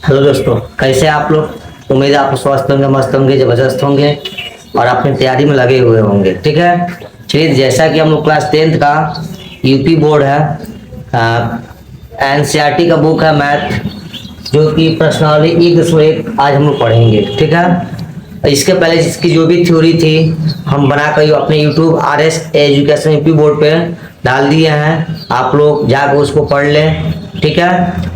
Hello दोस्तों, कैसे हैं आप लोग। उम्मीद है आप स्वस्थ होंगे, मस्त होंगे, जबरदस्त होंगे और अपनी तैयारी में लगे हुए होंगे। ठीक है, चलिए जैसा कि हम लोग क्लास 10th का यूपी बोर्ड है, एनसीईआरटी का बुक है मैथ, जो कि प्रश्नावली 1.1 आज हम लोग पढ़ेंगे। ठीक है, इसके पहले इसकी जो भी थ्योरी थी हम बनाकर अपने YouTube RS education UP board पे डाल दिए हैं, आप लोग जाकर उसको पढ़ लें। ठीक है,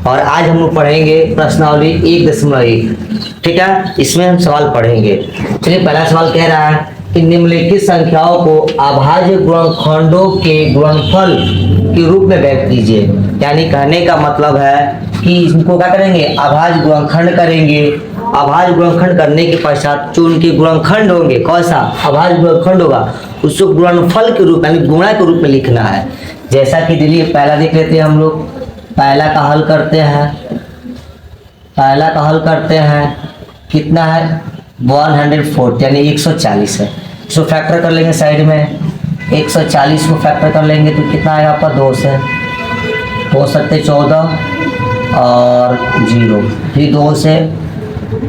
और आज हम लोग पढ़ेंगे प्रश्नावली 1.1। ठीक है, इसमें हम सवाल पढ़ेंगे। चलिए, पहला सवाल कह रहा है कि निम्नलिखित संख्याओं को अभाज्य गुणनखंडों के गुणनफल के रूप में व्यक्त कीजिए। यानी कहने का मतलब है कि इनको क्या करेंगे, अभाज्य गुणनखंड करेंगे। अभाज्य गुणनखंड करने के पश्चात जो उनके गुणनखंड होंगे, कौन सा अभाज्य गुणनखंड होगा, उसको गुणनफल के रूप यानी गुणा के रूप में लिखना है। जैसा कि चलिए पहला देख लेते हैं हम लोग। पहला का हल करते हैं। पहला का हल करते हैं, कितना है 140 यानी 140 है। इसको फैक्टर कर लेंगे साइड में, 140 को फैक्टर कर लेंगे तो कितना आएगा आपका 2 से, 2 सत्ते 14 और 0, फिर 2 से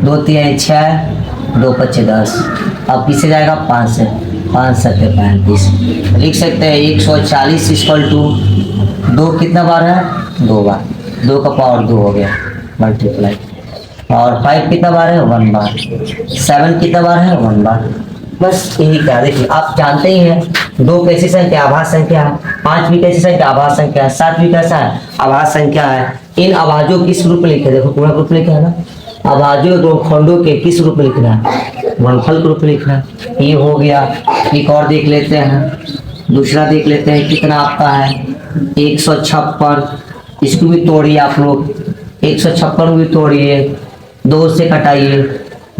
2 3 6, 2 5 10। अब किससे जाएगा 5 से, 5 सत्ते 35। लिख सकते हैं 140 इक्वल टू 2 कितना बार है, 2 बार, 2 का पावर 2 हो गया मल्टीप्लाई, और 5 कितना बार है 1 बार, 7 कितना बार है 1 बार। बस यही क्या, देखिए आप जानते ही हैं 2 कैसी संख्या आभाज्य संख्या है, 5 भी कैसी संख्या आभाज्य संख्या है, 7 भी कैसा है आभाज्य संख्या है। इन अभाज्यों किस रूप में लिखे, देखो पूरा रूप लिखा है ना, अभाज्यों दो खंडों के किस रूप में लिखना है, गुणनफल के रूप में लिखना है। ये हो गया। एक और देख लेते हैं, दूसरा देख लेते हैं, कितना आपका है 156। इसको भी तोड़िए आप लोग, 156 भी तोड़िए, 2 से कटाइए,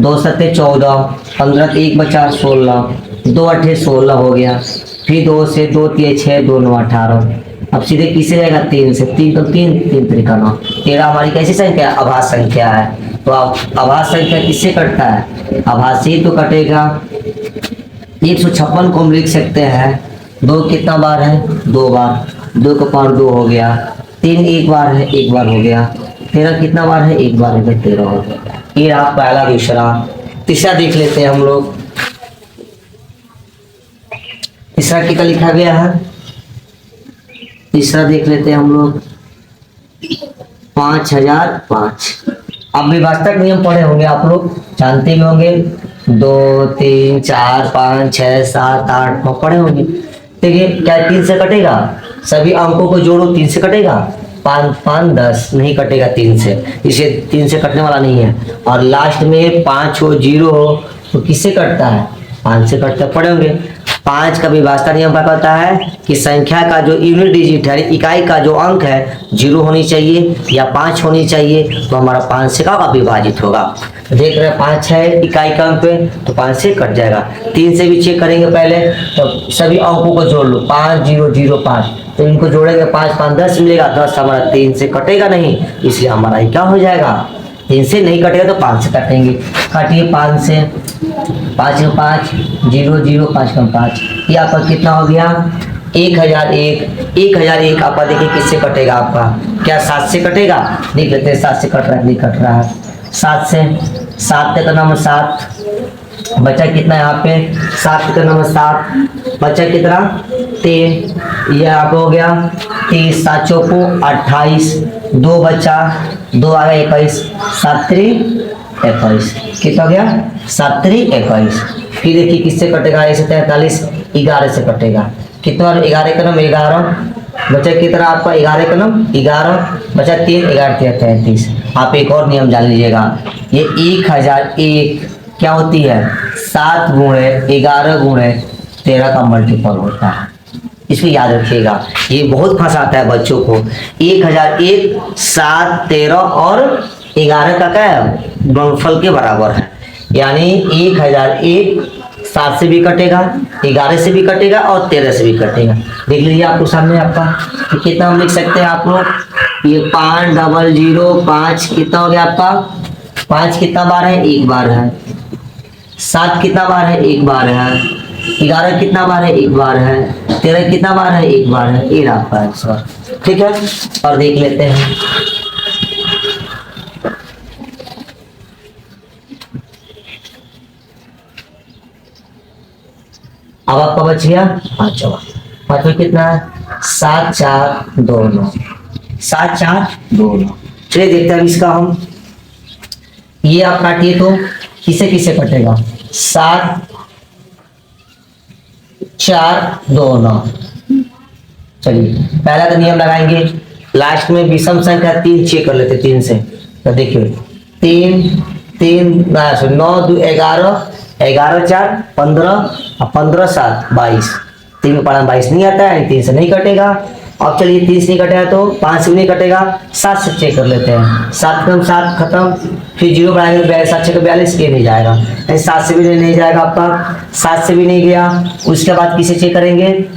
2 सत्ते 14, 15 1 बचा 16, 2 8 16 हो गया। फिर 2 से 2 3 6, 2 9 18। अब सीधे किससे जाएगा 3 से, 3 तो 3 3 तरीका 9, 13 हमारी कैसी संख्या अभाज्य संख्या है। तो अब अभाज्य संख्या किससे कटता है, अभाज्य से ही तो कटेगा। 156 को हम लिख सकते हैं 2 कितना बार है 2 बार, 2 का पावर 2 हो गया, 3 एक बार है 1 बार हो गया, 13 कितना बार है 1 बार हो गया, 13 हो गया। ये आप पहला दूसरा। तीसरा देख लेते हैं हम लोग। तीसरा कितना लिखा गया है, तीसरा देख लेते हैं हम लोग 5005। अब विभाजक नियम पढ़े होंगे आप लोग, जानते भी होंगे, 2 3 4 5 6 7 8 9 पढ़े होंगे। देखिए क्या 3 से कटेगा, सभी अंकों को जोड़ो 3 से कटेगा, 5 5 10 नहीं कटेगा 3 से, इसे 3 से कटने वाला नहीं है। और लास्ट में 5 हो 0 हो तो किससे कटता है, 5 से कटता, पढ़े होंगे। 5 का विभाजक नियम क्या कहता है कि संख्या का जो यूनिट डिजिट है, इकाई का जो अंक है 0 होनी चाहिए या 5 होनी चाहिए, तो हमारा 5 से का विभाजित होगा। देख रहे हैं 5 है इकाई का अंक पे, तो 5 से कट जाएगा। 3 से भी चेक करेंगे पहले, तो सभी अंकों को जोड़ लो, 5 0 0 5, तो इनको जोड़ेंगे 5 5 10 मिलेगा, 10 हमारा 3 से कटेगा नहीं, इसलिए हमारा क्या हो जाएगा, 3 से नहीं कटेगा तो 5 से काटेंगे। काटिए 5 से, 5 5 0 0 5 कम 5, ये आपका कितना हो गया 1001। 1001 आपका देखिए किससे कटेगा, आपका क्या 7 से कटेगा, देख लेते हैं 7 से कट रहा है, नहीं कट रहा है। 7 से, 7 का नंबर 7 बचा कितना यहाँ पे, 7 का नंबर 7 बचा कितना 3, ये आप हो गया 30, 7 चौको 28, 2 बचा, 2 आ गया 21, 7 3 21, कितना हो गया 7 3 21। फिर देखिए किससे कटेगा, ऐसे 43, 11 से कटेगा, कितना 11 का नंबर 11 बचा, कितना आपका 11 का नंबर 11 बचा, 3 11 33। आप एक और नियम जान लीजिएगा, ये 1001 क्या होती है 7 गुणे 11 गुणे 13 का मल्टीपल होता है, इसको याद रखिएगा, ये बहुत फंसाता है बच्चों को। 1001 7 13 और 11 का क्या है गुणनफल के बराबर है, यानी 1001 7 से भी कटेगा, 11 से भी कटेगा और 13 से भी कटेगा। देख लीजिए आपको सामने आपका, तो कितना हम लिख सकते हैं आप लोग, ये 5 0 0 5 कितना हो गया आपका, 5 कितना बार है 1 बार है, 7 कितना बार है 1 बार है, 11 कितना बार है 1 बार है, 13 कितना बार है 1 बार है, ये आपका आंसर। ठीक है, और देख लेते हैं अब आपका बच गया पांचवा। पांचवा कितना है? 7 4 2 9। 7 4 2 9। चलिए देखते हैं इसका हम। ये आप काटिए तो किसे किसे कटेगा? 7 4 2 9। चलिए पहला तो नियम लगाएंगे, लास्ट में विषम संख्या 3 चेक कर लेते 3 से। तो देखिए 3 3 9 2 11, 11 4 15 और 15 7 22। 3 में पढ़ा 22 नहीं आता है, 3 से नहीं कटेगा। अब चलिए 3 से नहीं कटेगा तो 5 से भी नहीं कटेगा, 7 से चेक कर लेते हैं। 7 खत्म 7 खत्म, फिर 0 बढ़ाएंगे 7 6 42, ये नहीं जाएगा। 7 से भी नहीं जाएगा आपका, 7 से भी नहीं गया। उसके बाद किसे चेक करेंगे?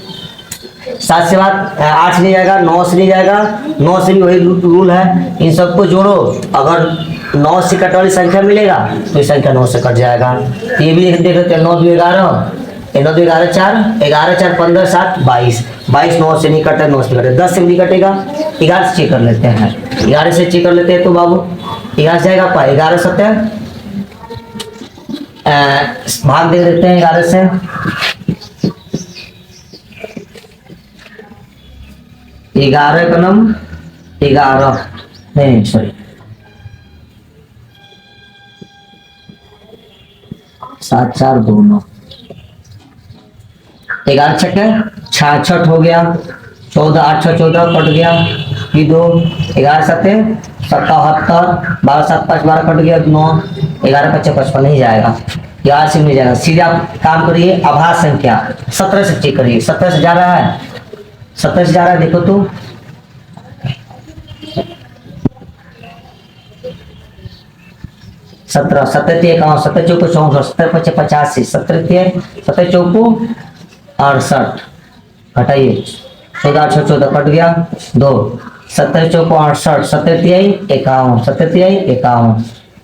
7 से बाद 8 से नहीं जाएगा, 9 से नहीं जाएगा, 9 से भी वही रूल है, इन सबको जोड़ो। अगर 9 से कट वाली संख्या मिलेगा तो ये संख्या 9 से कट जाएगा। तो ये भी देख लेते हैं। 9 2 11, 9 2 11 4, 11 4 15 7 22। 22 9 से नहीं कटा, 9 से कटे, 10 से भी नहीं कटेगा। 11 से चेक कर लेते हैं। 11 से चेक कर लेते हैं तो बाबू 11 से जाएगा आपका 11 7 भाग दे देते हैं 11 से। 11 का नाम 11 नहीं सॉरी 7 4 2 9। 11 छठे 66 हो गया, 14 8 6 14 कट गया, फिर 2 11 7 77, 12 7 5 12 कट गया, 9 11 5 55 नहीं जाएगा, 11 से नहीं जाएगा। सीधे आप काम करिए आभास संख्या 17 से चेक करिए। 17 से जा रहा है, 17 से जा रहा है, देखो तो 17 17 51 17 चौको 64 17 5 85 17 17 चौको 68 घटाइए 14 8 14 कट गया 2 17 चौको 68 17 51 17 51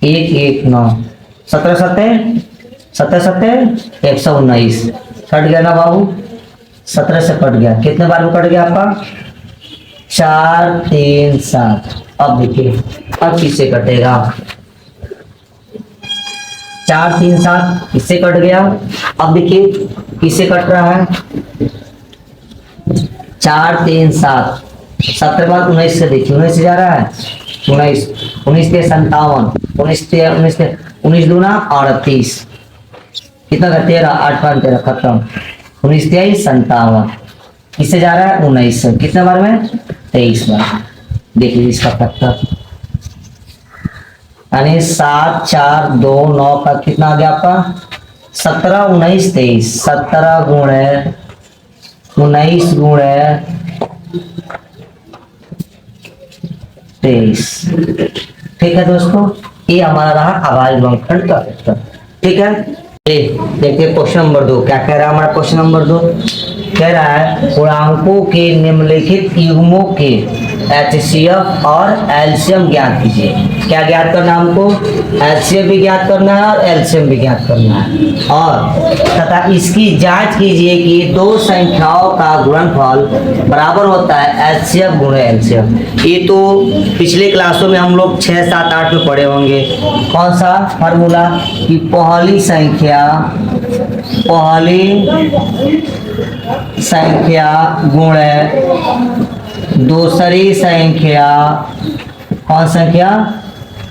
1 1 9 17 17 119 कट गया ना बाबू। 17 से कट गया, कितने बार में कट गया आपका? 4 3 7। अब देखिए अब किससे कटेगा? 4 3 7 इससे कट गया। अब देखिए किससे कट रहा है? 4 3 7 17 बाद 19 से देखिए, 19 से जा रहा है, 19 19 के 57 19 दूना 38, कितना का 13 8 5 13 खत्म, 19 23 57। किससे जा रहा है? 19 से। कितने बार में? 23 बार। देखिए इसका फैक्टर यानी 7 4 2 9 का कितना आ गया आपका? 17 19 23। 17 गुणे 19 गुणे 23। ठीक है दोस्तों, ये हमारा रहा आभाज्य बहुखंड का फैक्टर। ठीक है, देखिए क्वेश्चन नंबर 2 क्या कह रहा है हमारा? क्वेश्चन नंबर 2 कह रहा है पूर्णांकों के निम्नलिखित युग्मों के एचसीएफ और एलसीएम ज्ञात कीजिए। क्या ज्ञात करना हमको? एचसीएफ भी ज्ञात करना है और एलसीएम भी ज्ञात करना है, और तथा इसकी जांच कीजिए कि दो संख्याओं का गुणनफल बराबर होता है एचसीएफ गुणे एलसीएम। ये तो पिछले क्लासों में हम लोग 6 7 8 में पढ़े होंगे। कौन सा फार्मूला? कि पहली संख्या गुणे दूसरी संख्या, कौन संख्या?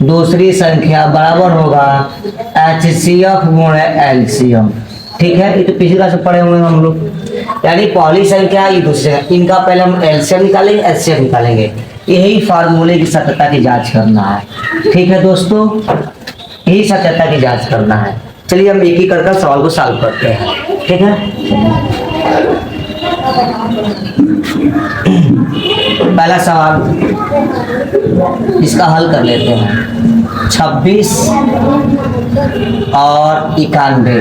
दूसरी संख्या बराबर होगा एचसीएफ गुणे एलसीएम। ठीक है, ये तो पिछली क्लास में पढ़े हुए हैं हम लोग। यानी पहली संख्या ये दूसरी संख्या, इनका पहले हम एलसीएम निकालेंगे एचसीएफ निकालेंगे। यही फार्मूले की सत्यता की जांच करना है। ठीक है दोस्तों, यही सत्यता की जांच करना है। चलिए हम एक ही करके सवाल को सॉल्व करते हैं। ठीक है, पहला सवाल इसका हल कर लेते हैं। 26 और 91।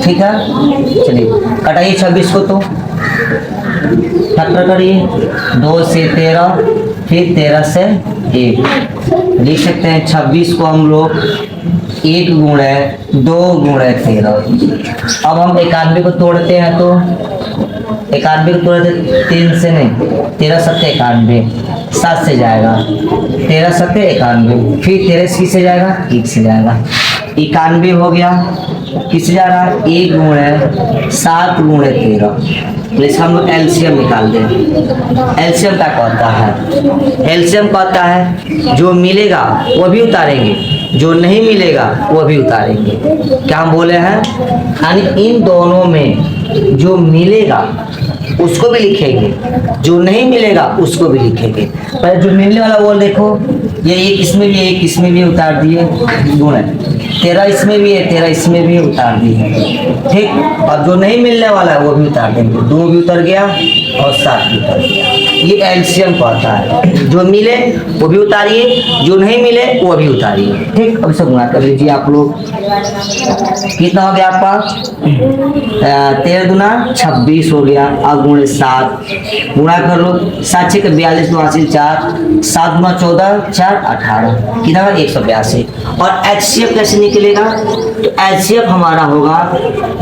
ठीक है, चलिए कटाइए 26 को, तो फैक्टर करिए 2 से 13, फिर 13 से 1। लिख सकते हैं 26 को हम लोग 1 गुणे 2 गुणे 13। अब हम 91 को तोड़ते हैं, तो 91 को तोड़ते 3 से नहीं, 13 7 91, 7 से जाएगा, 13 7 91, फिर 13 से जाएगा 1 से जाएगा, 91 हो गया। किससे जा रहा है? 1 गुणे 7 गुणे 13। तो इसका हम लोग एलसीएम निकाल दें। एलसीएम क्या कहता है? एलसीएम कहता है जो मिलेगा वो भी उतारेंगे, जो नहीं मिलेगा वो भी उतारेंगे। क्या हम बोले हैं? यानी इन दोनों में जो मिलेगा उसको भी लिखेंगे, जो नहीं मिलेगा उसको भी लिखेंगे। पर जो मिलने वाला वो देखो, ये एक इसमें भी, एक इसमें भी उतार दिए, गुण 13 इसमें भी है, 13 इसमें भी उतार दिए, ठीक। और जो नहीं मिलने वाला है वो भी उतार देंगे। 2 भी उतर गया और 7 भी उतर गया। ये एलसीएम कहता है, जो मिले वो भी उतारिए, जो नहीं मिले वो भी उतारिए, ठीक। अब इसे गुणा कर लीजिए आप लोग। कितना हो गया आपका? 13 दूना 26 हो गया। अब गुणे 7 गुणा कर लो। 7 6 42 2 हासिल 4, 7 गुना 14 4 18, कितना? 182। और एचसीएफ कैसे निकलेगा? तो एचसीएफ हमारा होगा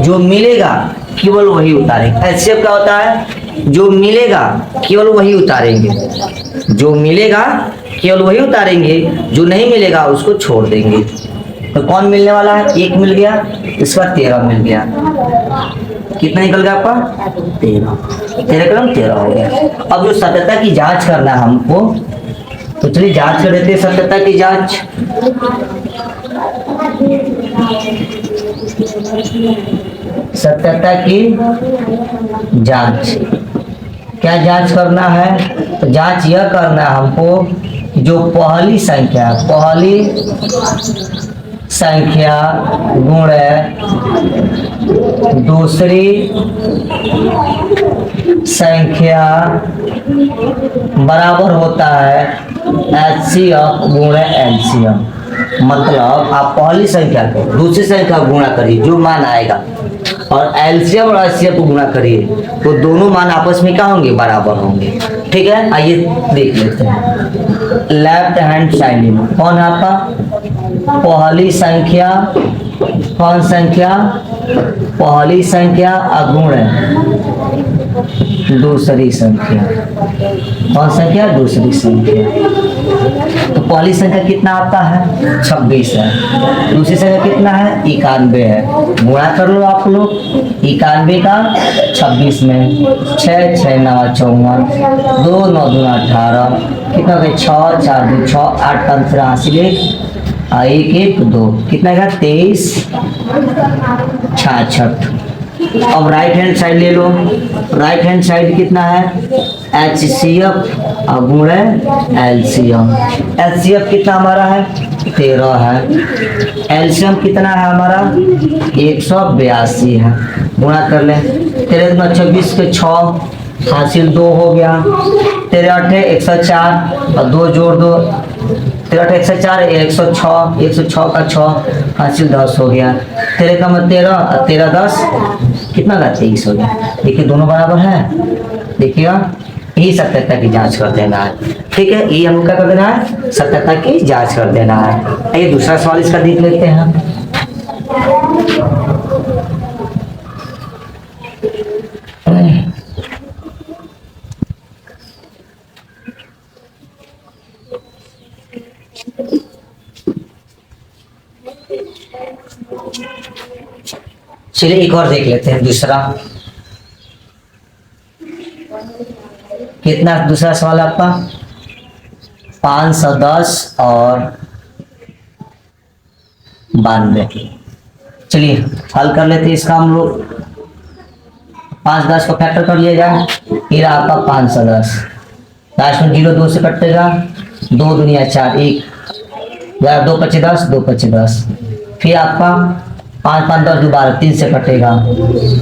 जो मिलेगा केवल वही उतारेंगे। एचसीएफ क्या होता है? जो मिलेगा केवल वही उतारेंगे, जो मिलेगा केवल वही उतारेंगे, जो नहीं मिलेगा उसको छोड़ देंगे। तो कौन मिलने वाला है? 1 मिल गया, इसका 13 मिल गया। कितना निकल गया आपका? 13। 13 कलम 13 हो गया। अब जो सत्यता की जांच करना है हमको, तो चलिए जांच कर देते हैं सत्यता की जांच। सत्यता की जांच क्या जांच करना है? तो जांच यह करना है हमको, जो पहली संख्या गुणे दूसरी संख्या बराबर होता है एचसीएफ गुणे एलसीएम। मतलब आप पहली संख्या को दूसरी संख्या को गुणा करिए, जो मान आएगा, और एलसीएम और एचसीएफ को गुणा करिए, तो दोनों मान आपस में क्या होंगे? बराबर होंगे, ठीक है। आइए देख लेते हैं। लेफ्ट हैंड साइड में कौन है आपका? पहली संख्या, कौन संख्या? पहली संख्या अगुण दूसरी संख्या, कौन संख्या? दूसरी संख्या। तो पहली संख्या कितना आता है? 26 है। दूसरी संख्या कितना है? 91 है। गुणा कर लो आप लोग 91 का 26 में। 6 6 9 54, 2 9 2 18, कितना हो गया? 6 4 2 6 8 5 83, 1 1 2, कितना का? 23 66। अब राइट हैंड साइड ले लो। राइट हैंड साइड कितना है? एचसीएफ गुणे एलसीएम। एचसीएफ कितना हमारा है? 13 है। एलसीएम कितना है हमारा? 182 है। गुणा कर ले। 13 में 26 के 6 हासिल 2 हो गया। 13 8 104 और 2 जोड़ दो, 13 104 106 का 6 हासिल 10 हो गया। 13 का मतलब 13 और 13 10 कितना का? 23 हो गया। देखिए दोनों बराबर है। देखिएगा, यही सत्यता की जांच कर देना है, ठीक है। ये हमको क्या कर देना है? सत्यता की जांच कर देना है। ये दूसरा सवाल इसका देख लेते हैं। चलिए एक और देख लेते हैं दूसरा। कितना दूसरा सवाल आपका? 510 और 92। चलिए हल कर लेते हैं इसका हम लोग। 510 को फैक्टर कर लिया जाए, फिर आपका 510 लास्ट में 0 2 से कटेगा, 2 दुनिया 4 1, 2 5 10 2 5 10, फिर आपका 5 5 10 12 3 से कटेगा,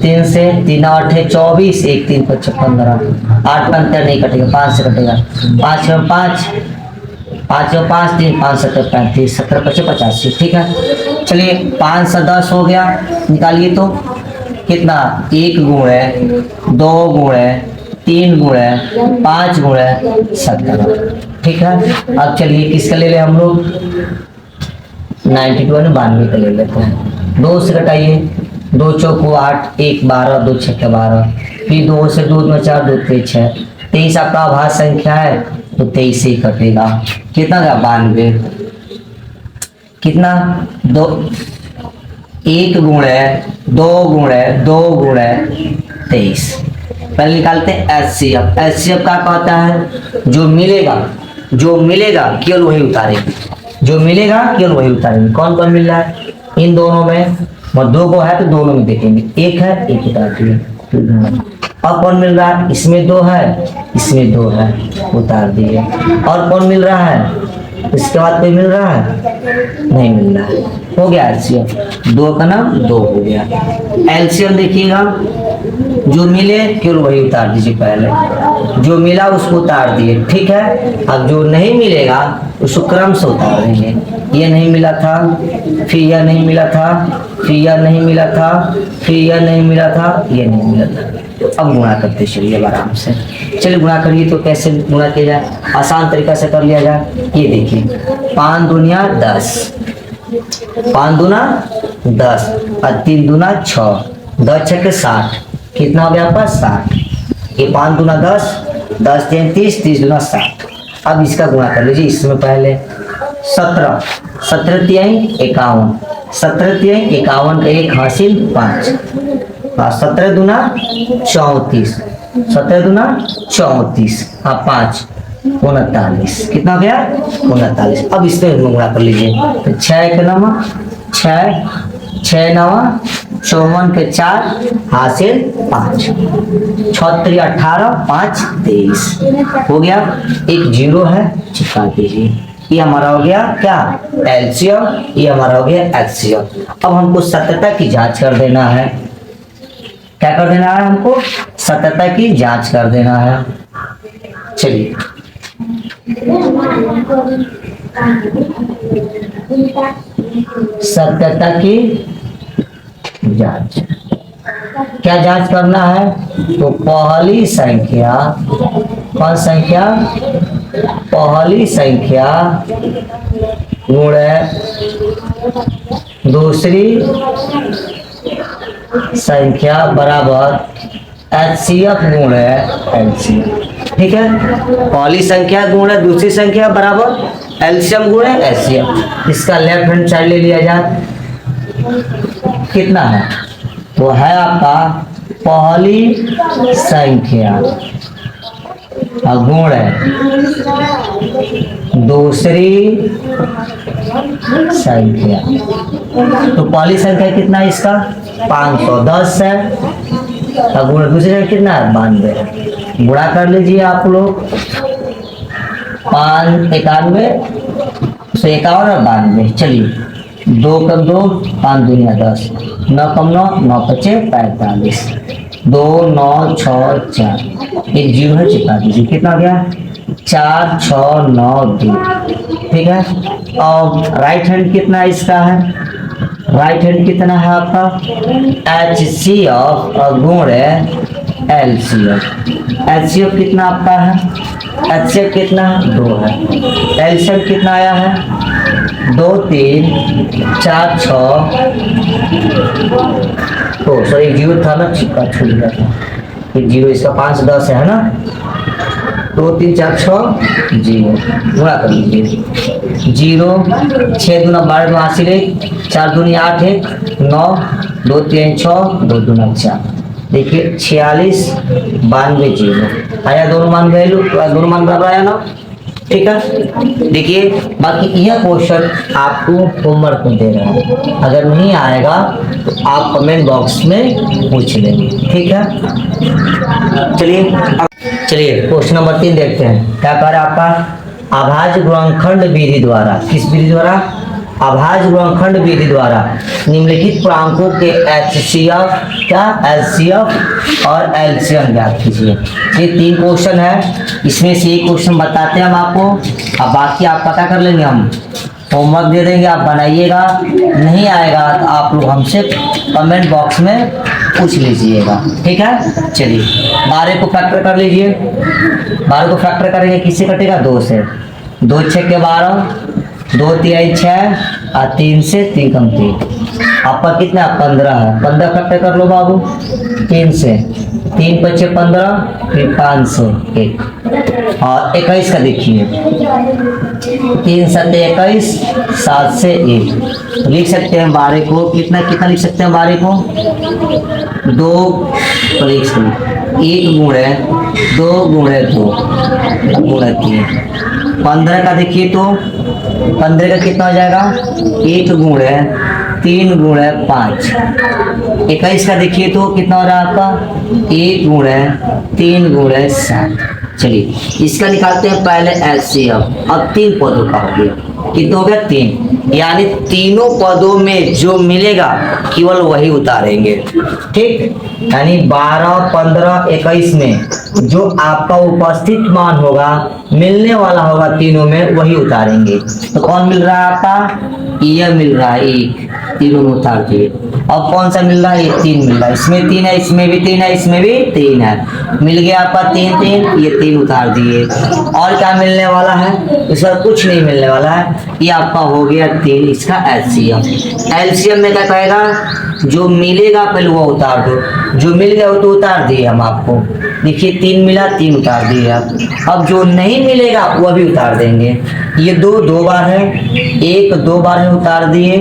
3 से 3 8 24 1 3 5 15, 8 5 नहीं कटेगा, 5 से कटेगा, 5 5 5 5 3 5 7 35 17 5 85, ठीक है। चलिए 5 से 10 हो गया, निकालिए तो कितना? 1 गुणे 2 गुणे 3 गुणे 5 गुणे 17, ठीक है। अब चलिए किसका ले ले हम लोग? 92 92 का ले लेते हैं। 2 से घटाइए, 2 चौको 8 1 12 2 6 12, फिर 2 से 2 में 4 2 3 6, 23 आपका अभाज्य संख्या है तो 23 से ही कटेगा। कितना का? 92। कितना? 2 1 गुणे 2 गुणे 2 गुणे 23। पहले निकालते हैं एचसीएफ। एचसीएफ क्या कहता है, जो मिलेगा केवल वही उतारेंगे, जो मिलेगा केवल वही उतारेंगे। कौन कौन मिल रहा है इन दोनों में, और 2 को है तो दोनों में देखेंगे, 1 है 1 उतार दिए। अब कौन मिल रहा है, इसमें 2 है इसमें 2 है, उतार दिए। और कौन मिल रहा है, इसके बाद कोई मिल रहा है, नहीं मिल रहा है, हो गया एलसीएम। 2 का नाम 2 हो गया। एलसीएम देखिएगा, जो मिले केवल वही उतार दीजिए, पहले जो मिला उसको उतार दिए, ठीक है। अब जो नहीं मिलेगा उसको क्रम से उतार देंगे। ये नहीं मिला था, फिर यह नहीं मिला था, फिर यह नहीं मिला था, फिर यह नहीं मिला था, ये नहीं मिला था। अब गुणा करते चलिए आराम से। चलिए गुणा करिए, तो कैसे गुणा किया जाए, आसान तरीका से कर लिया जाए। ये देखिए 5 दूनिया 10, 5 दूना 10 और 3 दूना 6, 10 छक्के 60, कितना हो गया आपका 60। ये 5 दूना 10, 10 3 30, 30 दूना 60। अब इसका गुणा कर लीजिए, इसमें पहले 17, 17 तिहाई 51, 17 तिहाई 51 का 1 हासिल 5, 17 दूना 34, 17 दूना 34 और 5 39, कितना हो गया 39। अब इसमें गुणा कर लीजिए, तो 6 के नवा 6, 6 नवा 54 के 4 हासिल 5, 36 18 5 23 हो गया। एक 0 है, चिपका दीजिए। ये हमारा हो गया क्या एलसीएम, ये हमारा हो गया एचसीएफ। अब हमको सत्यता की जांच कर देना है। क्या कर देना है, हमको सत्यता की जांच कर देना है। चलिए सत्यता की जांच, क्या जांच करना है, तो पहली संख्या, कौन संख्या, पहली संख्या गुणे दूसरी संख्या बराबर एचसीएफ गुणे एलसीएम, ठीक है। पहली संख्या गुणे दूसरी संख्या बराबर एलसीएम गुणे एचसीएफ। इसका लेफ्ट हैंड साइड ले लिया जाए, कितना है, वो है आपका पहली संख्या गुण है दूसरी संख्या। तो पहली संख्या कितना है इसका 510 है, गुण दूसरी संख्या कितना है 92। गुणा कर लीजिए आप लोग, 5 91 151 और 92। चलिए 2 कम 2 5 दूनिया 10, 9 कम 9 9 पचे 45, 2 9 6 4, एक 0 है, चिपका दीजिए। कितना गया 4 6 9 2, ठीक है। और राइट हैंड कितना इसका है, राइट हैंड कितना है आपका एचसीएफ गुण एलसीएफ। एचसीएफ कितना आपका है, एचसीएफ कितना 2 है, एलसीएफ कितना आया है 2 3 4 6, तो सॉरी 0 था ना, छिपका छूट गया था, 0 इसका 5 10 है ना, 2 3 4 6 0 गुणा कर लीजिए। 0 6 दूना 12 में हासिल 1, 4 दूनी 8 1 9, 2 3 6 2 दूना 4, देखिए 46 92 0 आया, दोनों मान वैल्यू दोनों मान बराबर आया ना, ठीक है। देखिए बाकी यह क्वेश्चन आपको होमवर्क में दे रहा है, अगर नहीं आएगा तो आप कमेंट बॉक्स में पूछ लेंगे, ठीक है। चलिए क्वेश्चन नंबर 3 देखते हैं। क्या कह रहा है आपका अभाज्य गुणनखंड विधि द्वारा, किस विधि द्वारा, अभाज्य गुणनखंड विधि द्वारा निम्नलिखित पूर्णांकों के एचसीएफ क्या एचसीएफ और एलसीएम ज्ञात कीजिए। ये 3 क्वेश्चन है, इसमें से एक क्वेश्चन बताते हैं हम आपको, अब बाकी आप पता कर लेंगे, हम होमवर्क दे देंगे, आप बनाइएगा, नहीं आएगा तो आप लोग हमसे कमेंट बॉक्स में पूछ लीजिएगा, ठीक है। चलिए 12 को फैक्टर कर लीजिए, 12 को फैक्टर करेंगे किससे कटेगा 2 से, 2 6 के 12, 2 3 6 और 3 से 3 कम 3, आपका कितना 15 है, 15 फैक्टर कर लो बाबू 3 से, 3 5 15 फिर 5 से 1, और 21 का देखिए, 3 सत्ते 21, 7 से 1 लिख सकते हैं 12 को। कितना कितना लिख सकते हैं 12 को? 2 1 गुणे 2 गुणे 2 गुणे 3। 15 का देखिए तो 15 का कितना हो जाएगा? 1 गुणे 3 गुणे 5। 21 का देखिए तो कितना हो रहा है आपका? 1 गुणे 3 गुणे 7। चलिए इसका निकालते हैं पहले एलसीएम। अब 3 पदों का हो गया, कितना हो गया? 3। यानी तीनों पदों में जो मिलेगा केवल वही उतारेंगे। ठीक, यानी 12, 15, 21 में जो आपका उपस्थित मान होगा, मिलने वाला होगा तीनों में, वही उतारेंगे। तो कौन मिल रहा है आपका? यह मिल रहा है 1, तीनों में उतार दिए। अब कौन सा मिल रहा है? ये 3 मिल रहा है। इसमें 3 है, इसमें भी 3 है, इसमें भी 3 है। मिल गया आपका 3 3, ये 3 उतार दिए। और क्या मिलने वाला है? इसका कुछ नहीं मिलने वाला है। ये आपका हो गया 3, इसका एलसीएम। एलसीएम में क्या कहेगा? जो मिलेगा पहले वो उतार दो। जो मिल गया वो तो उतार दिए हम आपको। देखिए 3 मिला, 3 उतार दिए आप। अब जो नहीं मिलेगा वो भी उतार देंगे। ये 2 बार है, 1 2 बार है, उतार दिए।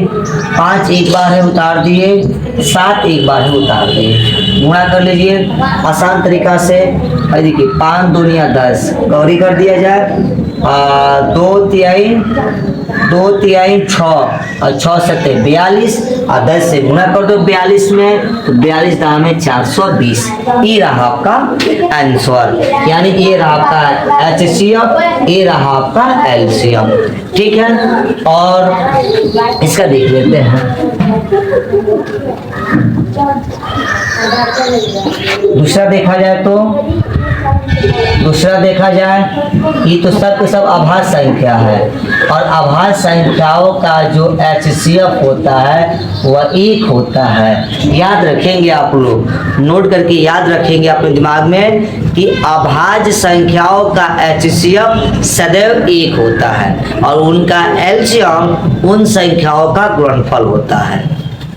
5 1 बार है, उतार दिए। 7 1 बार है, उतार दिए। गुणा कर लीजिए आसान तरीका से। देखिए 5 दूनिया 10, गौरी कर दिया जाए। 2 तिहाई 6 और 6 सत्ते 42 और 10 से गुणा कर दो 42 में, तो 42 दाम में 420। ये रहा आपका आंसर, यानी ये रहा आपका एचसीएफ, ये रहा आपका एलसीएम। ठीक है, और इसका देख लेते हैं। दूसरा देखा जाए तो ये तो सब के सब आभास संख्या है, और आभास संख्याओं का जो एचसीएफ होता है वह 1 होता है। याद रखेंगे आप लोग, नोट करके याद रखेंगे अपने दिमाग में कि अभाज्य संख्याओं का एचसीएफ सदैव 1 होता है, और उनका एलसीएम उन संख्याओं का गुणनफल होता है।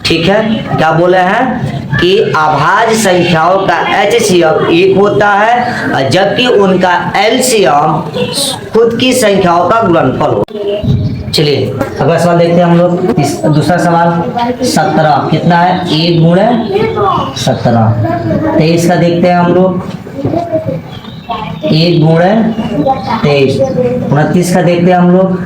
ठीक है, क्या बोले हैं कि अभाज्य संख्याओं का एचसीएफ 1 होता है, जबकि उनका एलसीएम खुद की संख्याओं का गुणनफल होता है। चलिए अगला सवाल देखते हैं हम लोग। दूसरा सवाल 17 कितना है? 1 गुणे 17। 23 का देखते हैं हम लोग। 1 गुणे 23। 29 का देखते हैं हम लोग।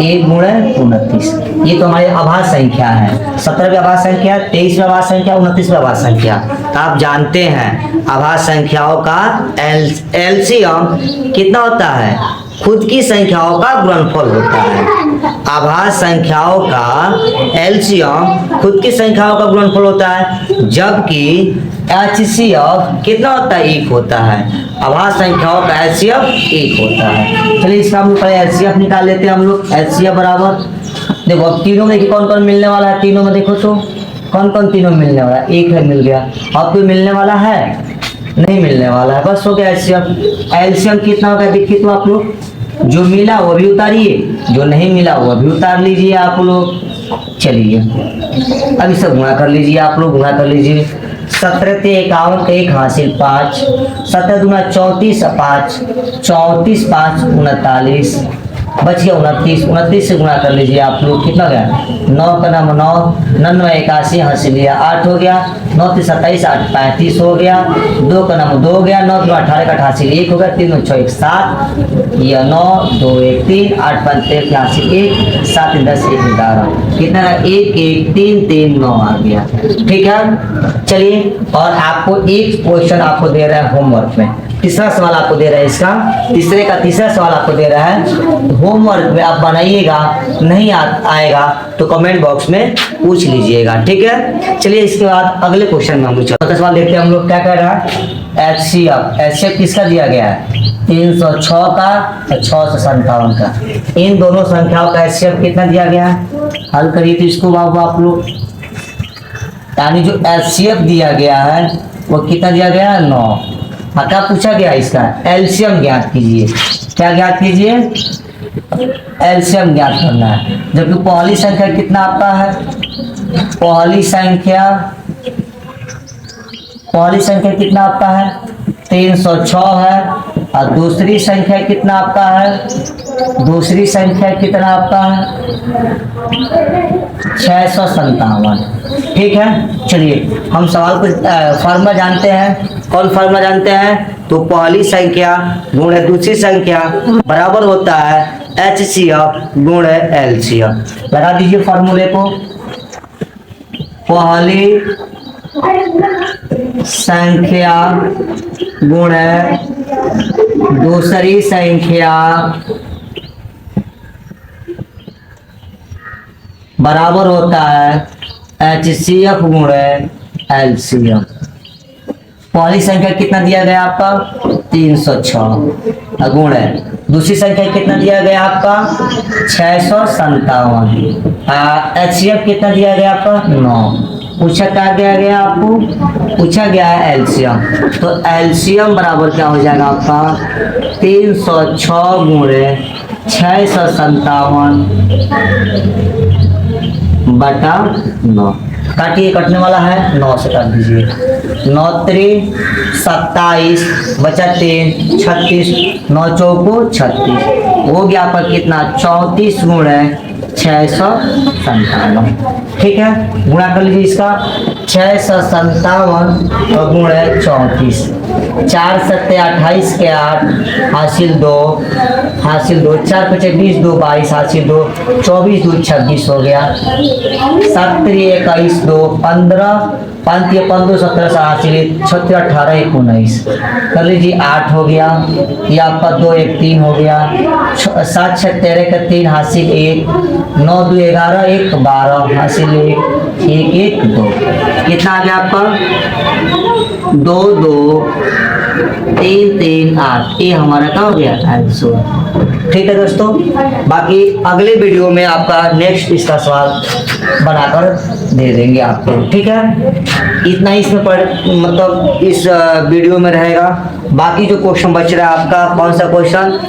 1 गुणे 29। ये तो हमारी आभास संख्या है। 17 भी आभास संख्या, 23 भी आभास संख्या, 29 भी आभास संख्या। तो आप जानते हैं आभास संख्याओं का एलसीएम कितना होता है? खुद की संख्याओं का गुणनफल होता है। आभास संख्याओं का एलसीएम खुद की संख्याओं का गुणनफल होता है, जबकि एचसीएफ कितना होता है? 1 होता है। आभास संख्याओं का एचसीएफ 1 होता है। चलिए इसका हम पहले एचसीएफ निकाल लेते हैं हम लोग। एचसीएफ बराबर, देखो अब तीनों में कौन कौन मिलने वाला है? तीनों में देखो तो कौन कौन तीनों में मिलने वाला है? 1 है, मिल गया। अब कोई मिलने वाला है? नहीं मिलने वाला है, बस हो गया एलसीएम। एलसीएम कितना होगा देखिए तो आप लोग, जो मिला वो भी उतारिए, जो नहीं मिला वो भी उतार लीजिए आप लोग। चलिए अब इसे गुणा कर लीजिए आप लोग, गुणा कर लीजिए। 17 ते 51 1 हासिल 5, 17 दूना 34 5, 34 5 39, बच गया 29। 29 से गुणा कर लीजिए आप लोग, कितना गया? 9 का नाम 9, 99 81 हासिल लिया 8 हो गया। 9 3 27 8 35 हो गया। 2 का नाम 2 हो गया। 9 2 18 का हासिल 1 हो गया। 3 2 6 1 7, यह 9 2 1 3 8 5 13 के हासिल 1, 7 3 10 1 11, कितना? 1 1 3 3 9 आ गया। ठीक है, चलिए और आपको एक क्वेश्चन आपको दे रहा है होमवर्क में। तीसरा सवाल आपको दे रहा है, इसका तीसरा सवाल आपको दे रहा है। होमवर्क में आप बनाइएगा, नहीं आएगा तो कमेंट बॉक्स में पूछ लीजिएगा। ठीक है, चलिए इसके बाद अगले क्वेश्चन में हम लोग चौथा सवाल देखते हैं हम लोग क्या कह रहा है। एचसीएफ किसका दिया गया है? 306 का और 657 का। इन दोनों संख्याओं का एचसीएफ कितना दिया गया है? हल करिए तो इसको बाबू आप लोग, यानी जो एचसीएफ दिया गया है वो कितना दिया गया है? 9। क्या पूछा गया? इसका एलसीएम ज्ञात कीजिए। क्या ज्ञात कीजिए? एलसीएम ज्ञात करना है। जबकि पहली संख्या कितना आपका है? पहली संख्या कितना आपका है? 306 है, और दूसरी संख्या कितना आपका है, दूसरी संख्या कितना आपका है 657। ठीक है, चलिए हम सवाल को फॉर्मूला जानते हैं। कौन फॉर्मूला जानते हैं? तो पहली संख्या गुणे दूसरी संख्या बराबर होता है HCF गुणे LCM। लगा दीजिए फॉर्मूले को। पहली संख्या गुणे दूसरी संख्या बराबर होता है HCF गुणे LCM। पहली संख्या कितना दिया गया आपका 306 गुणे दूसरी संख्या कितना दिया गया आपका 657। HCF कितना दिया गया आपका 9। पूछा क्या गया आपको, पूछा गया है एलसीएम। तो एलसीएम बराबर क्या हो जाएगा आपका 306 गुणे 657 बटा 9। काटिए, कटने वाला है 9 से काट दीजिए। 9 3 27 बचा 3 36 9 चौको 36 हो गया आपका कितना 34 गुणे 657। ठीक है, गुणा कर लीजिए इसका 657 गुणे 34। 4 7 28 के 8 हासिल 2 4 5 20 2 22 हासिल 2 24 2 26 हो गया। 7 3 21 2 15 5 3 15 17 से हासिल 36 18 19 कर लीजिए 8 हो गया। ये आपका 2 1 3 हो गया। 7 6 13 का 3 हासिल 1 9 2 11 1 12 हासिल 1 1 1 2 कितना आ गया आपका 2 2 3 3 8। ये हमारा क्या हो गया आंसर। ठीक है दोस्तों, बाकी अगले वीडियो में आपका नेक्स्ट इसका सवाल बनाकर दे देंगे आपको। ठीक है, इतना ही इसमें मतलब इस वीडियो में रहेगा। बाकी जो क्वेश्चन बच रहा है आपका कौन सा क्वेश्चन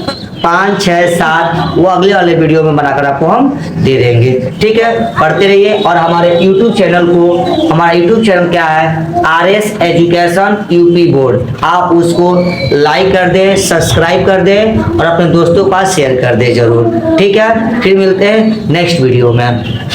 5 6 7 वो अगले वाले वीडियो में बनाकर आपको हम दे देंगे। ठीक है, पढ़ते रहिए। और हमारे यूट्यूब चैनल को, हमारा यूट्यूब चैनल क्या है RS एजुकेशन यूपी बोर्ड, आप उसको लाइक कर दें, सब्सक्राइब कर दें और अपने दोस्तों के पास शेयर कर दें जरूर। ठीक है, फिर मिलते हैं नेक्स्ट वीडियो में।